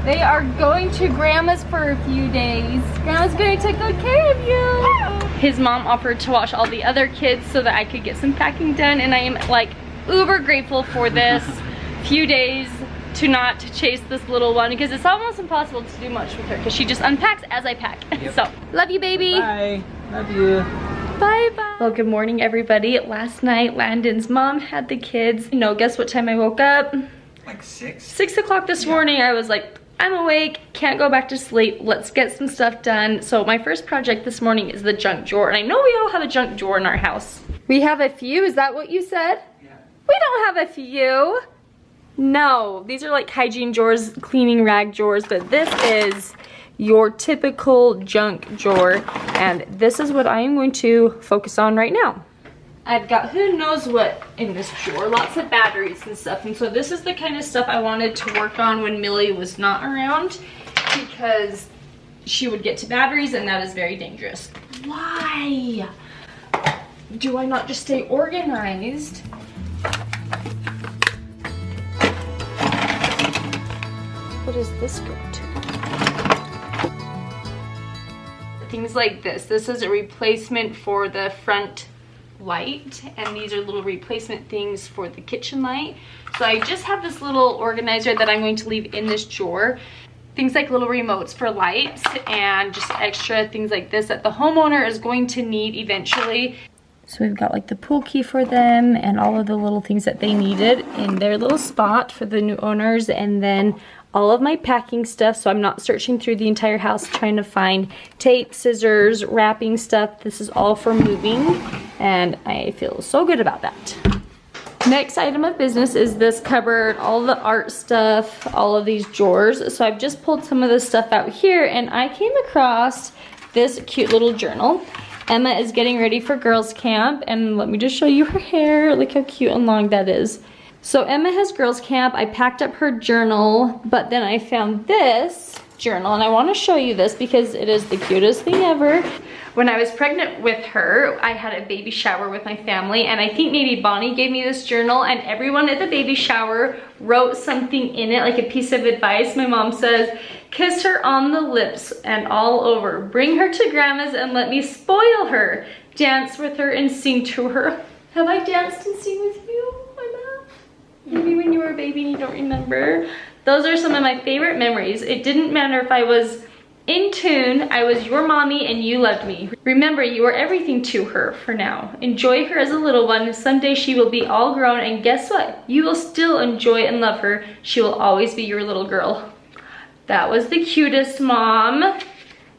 They are going to Grandma's for a few days. Grandma's going to take good care of you. His mom offered to watch all the other kids so that I could get some packing done, and I am like uber grateful for this few days to not chase this little one, because it's almost impossible to do much with her because she just unpacks as I pack. Yep. So, love you, baby. Bye. Love you. Bye bye. Well, good morning, everybody. Last night, Landon's mom had the kids. You know, guess what time I woke up? Like 6? 6 o'clock this morning. I was like, I'm awake, can't go back to sleep. Let's get some stuff done. So my first project this morning is the junk drawer. And I know we all have a junk drawer in our house. We have a few, is that what you said? Yeah. We don't have a few. No, these are like hygiene drawers, cleaning rag drawers, but this is your typical junk drawer, and this is what I am going to focus on right now. I've got who knows what in this drawer, lots of batteries and stuff, and so this is the kind of stuff I wanted to work on when Millie was not around, because she would get to batteries and that is very dangerous. Why do I not just stay organized? What does this go to? Things like this. This is a replacement for the front light, and these are little replacement things for the kitchen light. So I just have this little organizer that I'm going to leave in this drawer. Things like little remotes for lights and just extra things like this that the homeowner is going to need eventually. So we've got like the pool key for them and all of the little things that they needed in their little spot for the new owners, and then all of my packing stuff, so I'm not searching through the entire house trying to find tape, scissors, wrapping stuff. This is all for moving, and I feel so good about that. Next item of business is this cupboard, all the art stuff, all of these drawers. So I've just pulled some of this stuff out here, and I came across this cute little journal. Emma is getting ready for girls camp, and let me just show you her hair. Look how cute and long that is. So Emma has girls camp. I packed up her journal, but then I found this journal, and I want to show you this because it is the cutest thing ever. When I was pregnant with her, I had a baby shower with my family, and I think maybe Bonnie gave me this journal, and everyone at the baby shower wrote something in it, like a piece of advice. My mom says, kiss her on the lips and all over. Bring her to Grandma's and let me spoil her. Dance with her and sing to her. Have I danced and sing with you, Emma? Maybe when you were a baby and you don't remember. Those are some of my favorite memories. It didn't matter if I was in tune, I was your mommy and you loved me. Remember, you are everything to her for now. Enjoy her as a little one. Someday she will be all grown, and guess what? You will still enjoy and love her. She will always be your little girl. That was the cutest, Mom.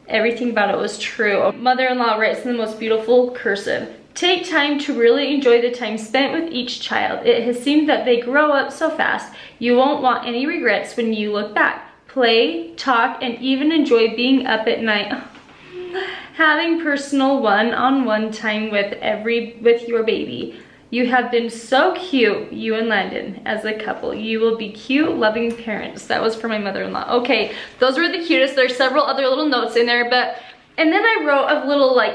Everything about it was true. Mother-in-law writes in the most beautiful cursive. Take time to really enjoy the time spent with each child. It has seemed that they grow up so fast. You won't want any regrets when you look back. Play, talk, and even enjoy being up at night. Having personal one-on-one time with your baby. You have been so cute, you and Landon, as a couple. You will be cute, loving parents. That was for my mother-in-law. Okay, those were the cutest. There's several other little notes in there, but and then I wrote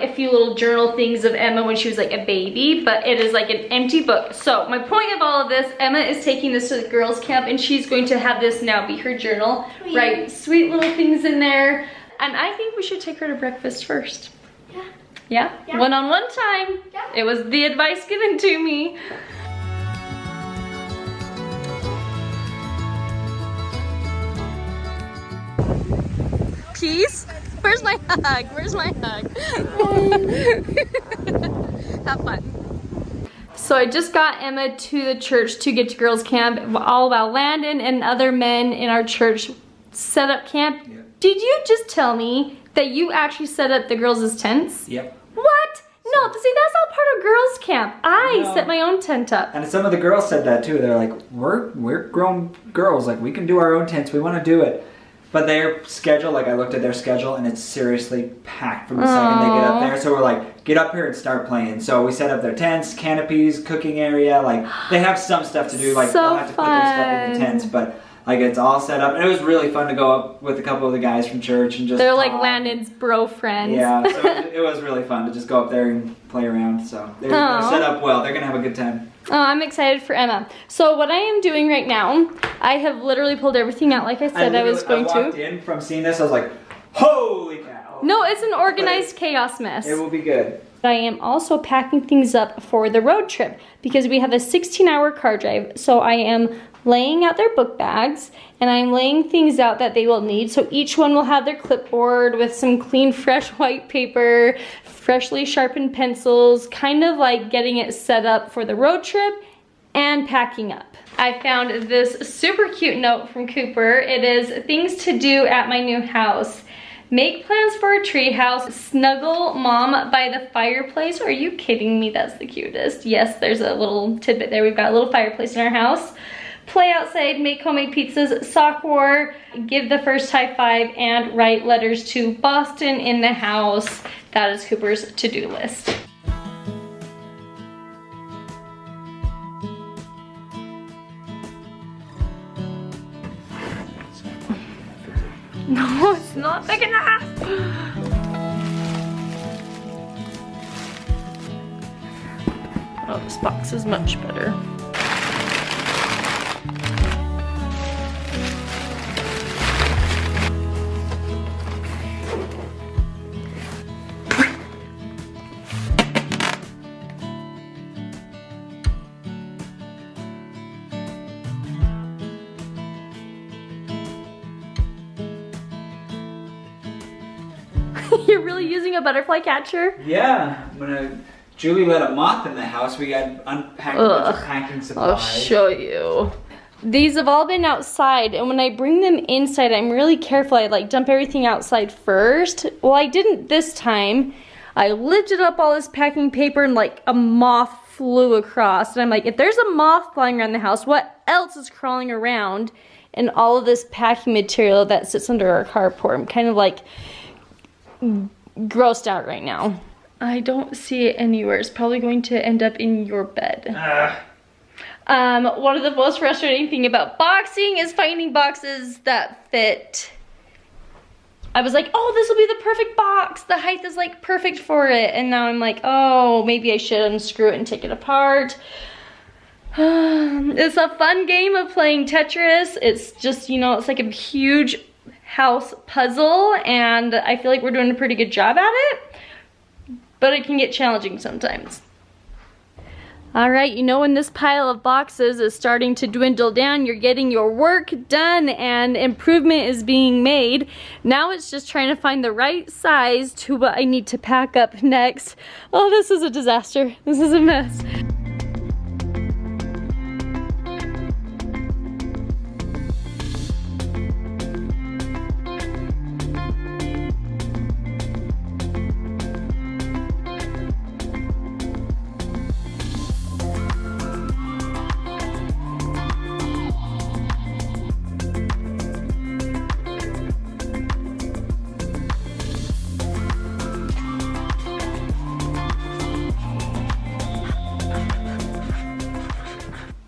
a few little journal things of Emma when she was like a baby, but it is like an empty book. So my point of all of this, Emma is taking this to the girls' camp, and she's going to have this now be her journal. Sweet. Write sweet little things in there. And I think we should take her to breakfast first. Yeah. Yeah? Yeah. One-on-one time. Yeah. It was the advice given to me. Peace. Where's my hug? Where's my hug? Have fun. So I just got Emma to the church to get to girls camp, all while Landon and other men in our church set up camp. Yep. Did you just tell me that you actually set up the girls' tents? Yep. What? No, see, that's all part of girls camp. I set my own tent up. And some of the girls said that too. They're like, we're grown girls, like we can do our own tents, we want to do it. But their schedule, like I looked at their schedule, and it's seriously packed from the second they get up there. So we're like, get up here and start playing. So we set up their tents, canopies, cooking area. Like they have some stuff to do. Like they'll have to put their stuff in the tents. But Like it's all set up. And it was really fun to go up with a couple of the guys from church and just They're talk. like Landon's bro friends. Yeah, so it was really fun to just go up there and play around. So they're set up well. They're going to have a good time. Oh, I'm excited for Emma. So what I am doing right now, I have literally pulled everything out like I said I was going to. I walked in from seeing this, I was like, holy cow. No, it's an organized chaos mess. It will be good. I am also packing things up for the road trip because we have a 16-hour car drive. So I am laying out their book bags and I'm laying things out that they will need. So each one will have their clipboard with some clean, fresh white paper, freshly sharpened pencils, kind of like getting it set up for the road trip and packing up. I found this super cute note from Cooper. It is things to do at my new house. Make plans for a tree house, snuggle mom by the fireplace. Are you kidding me? That's the cutest. Yes, there's a little tidbit there. We've got a little fireplace in our house. Play outside, make homemade pizzas, sock war, give the first high five, and write letters to Boston in the house. That is Cooper's to-do list. No, it's not big enough. Oh, this box is much better. You're really using a butterfly catcher? Yeah, Julie let a moth in the house. We got unpacked a bunch of packing supplies. I'll show you. These have all been outside, and when I bring them inside, I'm really careful. I like dump everything outside first. Well, I didn't this time. I lifted up all this packing paper and like a moth flew across. And I'm like, if there's a moth flying around the house, what else is crawling around? And all of this packing material that sits under our carport. I'm kind of like grossed out right now. I don't see it anywhere. It's probably going to end up in your bed. One of the most frustrating thing about boxing is finding boxes that fit. I was like, oh, this will be the perfect box. The height is like perfect for it. And now I'm like, oh, maybe I should unscrew it and take it apart. It's a fun game of playing Tetris. It's just, you know, it's like a huge house puzzle, and I feel like we're doing a pretty good job at it, but it can get challenging sometimes. All right, you know when this pile of boxes is starting to dwindle down, you're getting your work done and improvement is being made. Now it's just trying to find the right size to what I need to pack up next. Oh, this is a disaster. This is a mess.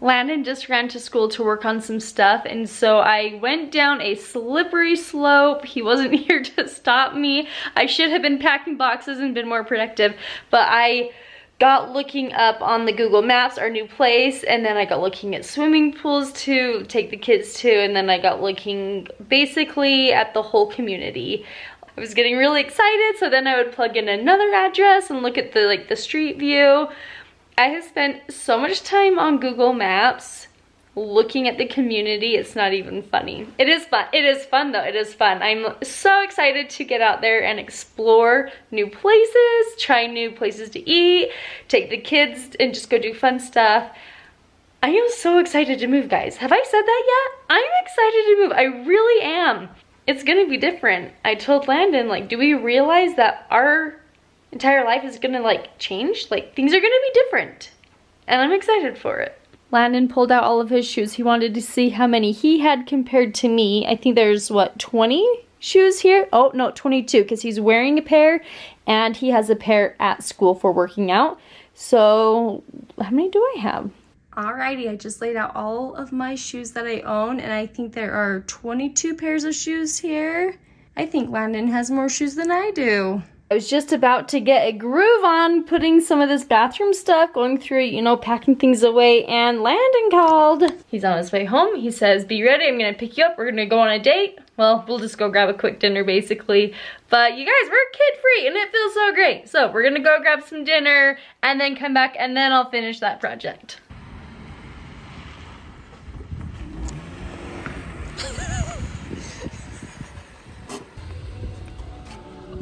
Landon just ran to school to work on some stuff, and so I went down a slippery slope. He wasn't here to stop me. I should have been packing boxes and been more productive, but I got looking up on the Google Maps our new place, and then I got looking at swimming pools to take the kids to, and then I got looking basically at the whole community. I was getting really excited, so then I would plug in another address and look at the street view. I have spent so much time on Google Maps looking at the community, it's not even funny. It is fun. It is fun though. It is fun. I'm so excited to get out there and explore new places, try new places to eat, take the kids and just go do fun stuff. I am so excited to move, guys. Have I said that yet? I'm excited to move. I really am. It's gonna be different. I told Landon, like, do we realize that our entire life is gonna like change? Like, things are gonna be different. And I'm excited for it. Landon pulled out all of his shoes. He wanted to see how many he had compared to me. I think there's, what, 20 shoes here? Oh, no, 22, because he's wearing a pair, and he has a pair at school for working out. So, how many do I have? Alrighty, I just laid out all of my shoes that I own, and I think there are 22 pairs of shoes here. I think Landon has more shoes than I do. I was just about to get a groove on putting some of this bathroom stuff, going through it, you know, packing things away, and Landon called. He's on his way home. He says, be ready, I'm gonna pick you up, we're gonna go on a date. Well, we'll just go grab a quick dinner basically. But you guys, we're kid-free and it feels so great. So we're gonna go grab some dinner and then come back and then I'll finish that project.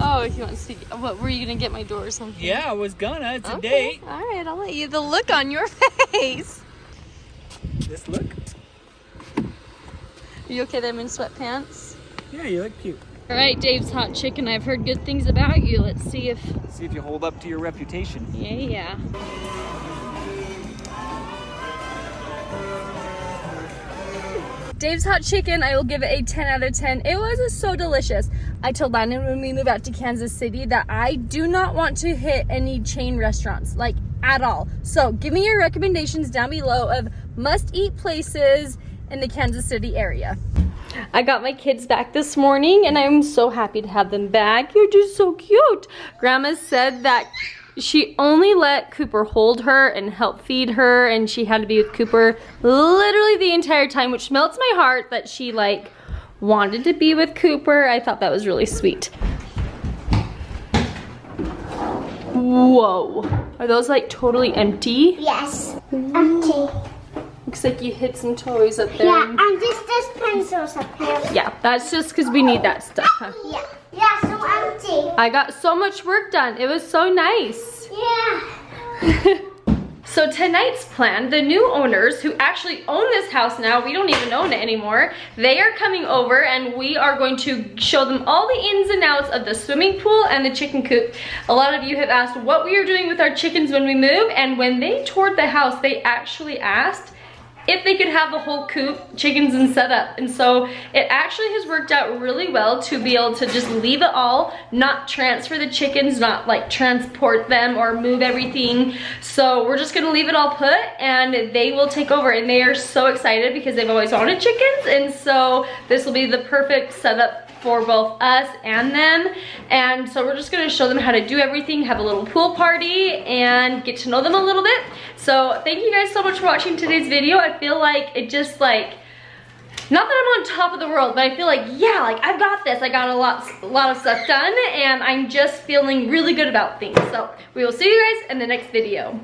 Oh, he wants to. What were you gonna get my door or something? Yeah, I was gonna. It's a date. All right, I'll let you. The look on your face. This look? Are you okay that I'm in sweatpants? Yeah, you look cute. All right, Dave's Hot Chicken. I've heard good things about you. Let's see if you hold up to your reputation. Yeah. Dave's Hot Chicken, I will give it a 10 out of 10. It was so delicious. I told Landon when we move out to Kansas City that I do not want to hit any chain restaurants, like at all. So give me your recommendations down below of must-eat places in the Kansas City area. I got my kids back this morning and I'm so happy to have them back. You're just so cute. Grandma said that she only let Cooper hold her and help feed her, and she had to be with Cooper literally the entire time, which melts my heart that she like wanted to be with Cooper. I thought that was really sweet. Whoa. Are those like totally empty? Yes, empty. Looks like you hid some toys up there. Yeah, and this pencils up here. Yeah, that's just because we need that stuff, huh? Yeah, so empty. I got so much work done. It was so nice. Yeah. So tonight's plan, the new owners who actually own this house now, we don't even own it anymore, they are coming over and we are going to show them all the ins and outs of the swimming pool and the chicken coop. A lot of you have asked what we are doing with our chickens when we move, and when they toured the house, they actually asked if they could have the whole coop, chickens and setup. And so it actually has worked out really well to be able to just leave it all, not transfer the chickens, not like transport them or move everything. So we're just gonna leave it all put and they will take over, and they are so excited because they've always wanted chickens. And so this will be the perfect setup for both us and them. And so we're just gonna show them how to do everything, have a little pool party, and get to know them a little bit. So thank you guys so much for watching today's video. I feel like it just like, not that I'm on top of the world, but I feel like, yeah, like I've got this. I got a lot of stuff done and I'm just feeling really good about things. So we will see you guys in the next video.